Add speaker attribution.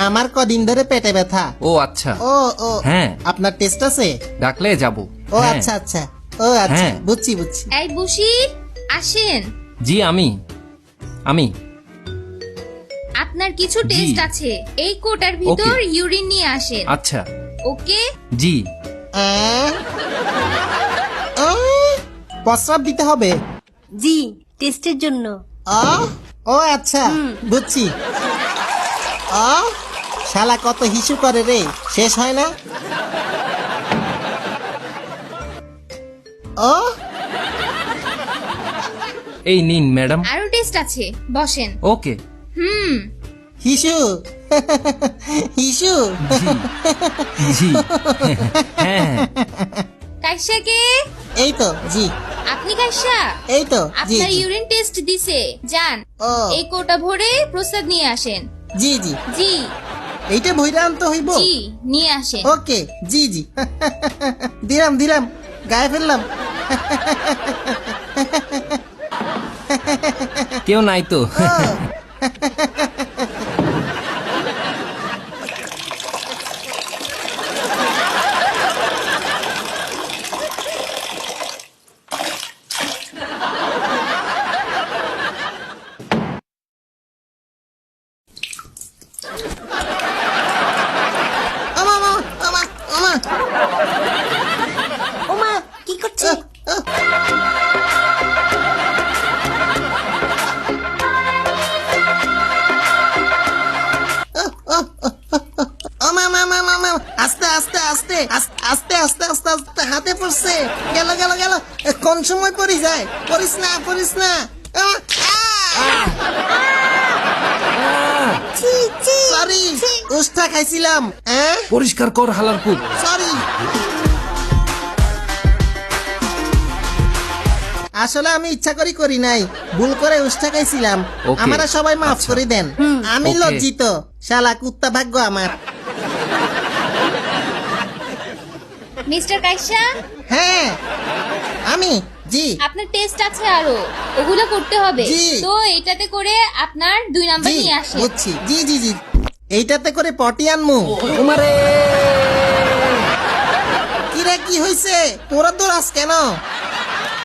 Speaker 1: আমার কদিন ধরে পেটে ব্যথা।
Speaker 2: ও আচ্ছা।
Speaker 1: ও ও
Speaker 2: হ্যাঁ।
Speaker 1: আপনার টেস্ট আছে?
Speaker 2: ডাকলে যাব।
Speaker 1: ও
Speaker 2: হ্যাঁ।
Speaker 1: আচ্ছা আচ্ছা। ও আচ্ছা,
Speaker 2: হ্যাঁ।
Speaker 1: বুঝছি বুঝছি।
Speaker 3: এই বশির আসেন,
Speaker 2: জি আমি
Speaker 3: আপনার কিছু টেস্ট আছে, এই কোটার ভিতর ইউরিন নিয়ে আসেন।
Speaker 2: আচ্ছা।
Speaker 3: ওকে
Speaker 2: জি।
Speaker 1: আহ? প্রস্রাব দিতে হবে?
Speaker 4: জি, টেস্টের জন্য।
Speaker 1: আহ? ও আচ্ছা, বুঝছি। শালা কত হিসু করে রে, শেষ হয় না। ও
Speaker 2: এই নিন ম্যাডাম।
Speaker 3: আরো টেস্ট আছে, বসেন।
Speaker 2: ওকে।
Speaker 1: হিসু হিসু।
Speaker 2: জি। হ্যাঁ।
Speaker 3: কাইসাকে,
Speaker 1: এই তো জি,
Speaker 3: আপনি কাইসা?
Speaker 1: এই তো জি
Speaker 3: আপনার
Speaker 1: জি
Speaker 3: ইউরিন টেস্ট দিছে, যান
Speaker 1: ও।
Speaker 3: এই কোটা ভরে প্রস্তাব নিয়ে আসেন।
Speaker 1: জি জি,
Speaker 3: জি
Speaker 1: এইটা ভইরা আনতে হইব।
Speaker 3: জি নিয়ে আসেন।
Speaker 1: ওকে জি জি। দিলাম দিলাম, গায়ে ফেললাম।
Speaker 2: কেউ নাই তো।
Speaker 1: আমা আমা আমা আমা।
Speaker 4: ওমা, কি করছে?
Speaker 1: আমা আমা আমা আমা আমা। আস্তে আস্তে আস্তে আস্তে আস্তে আস্তে আস্তে হাতে পড়ছে। গেল গেল গেল, কোন সময় পড়ি যায়। পড়িস না পড়িস না। সরি, উষ্ঠা খাইছিলাম।
Speaker 2: পরিষ্কার কর হালার পুত।
Speaker 1: সরি। আসলে আমি ইচ্ছা করি নাই, ভুল করে উষ্ঠা খাইছিলাম।
Speaker 2: Okay.
Speaker 1: আমারা সবাই মাফ
Speaker 2: আচ্ছা।
Speaker 1: করে দেন। আমি
Speaker 2: Okay.
Speaker 1: লজ্জিত, শালা কুত্তা ভাগ্য আমার।
Speaker 3: মিস্টার কাইসা,
Speaker 1: হ্যাঁ আমি জি
Speaker 3: আপনার টেস্ট আছে আরো, ওগুলো করতে হবে।
Speaker 1: জি।
Speaker 3: তো এটাতে করে আপনার 2 নাম্বার
Speaker 1: জি
Speaker 3: নিয়ে আসেন।
Speaker 1: বুঝছি। জি জি জি, এইটাতে করে পটি আনমু।
Speaker 2: তোমারে
Speaker 1: কিরে কি হইছে, তোরা দৌড়াস কেন?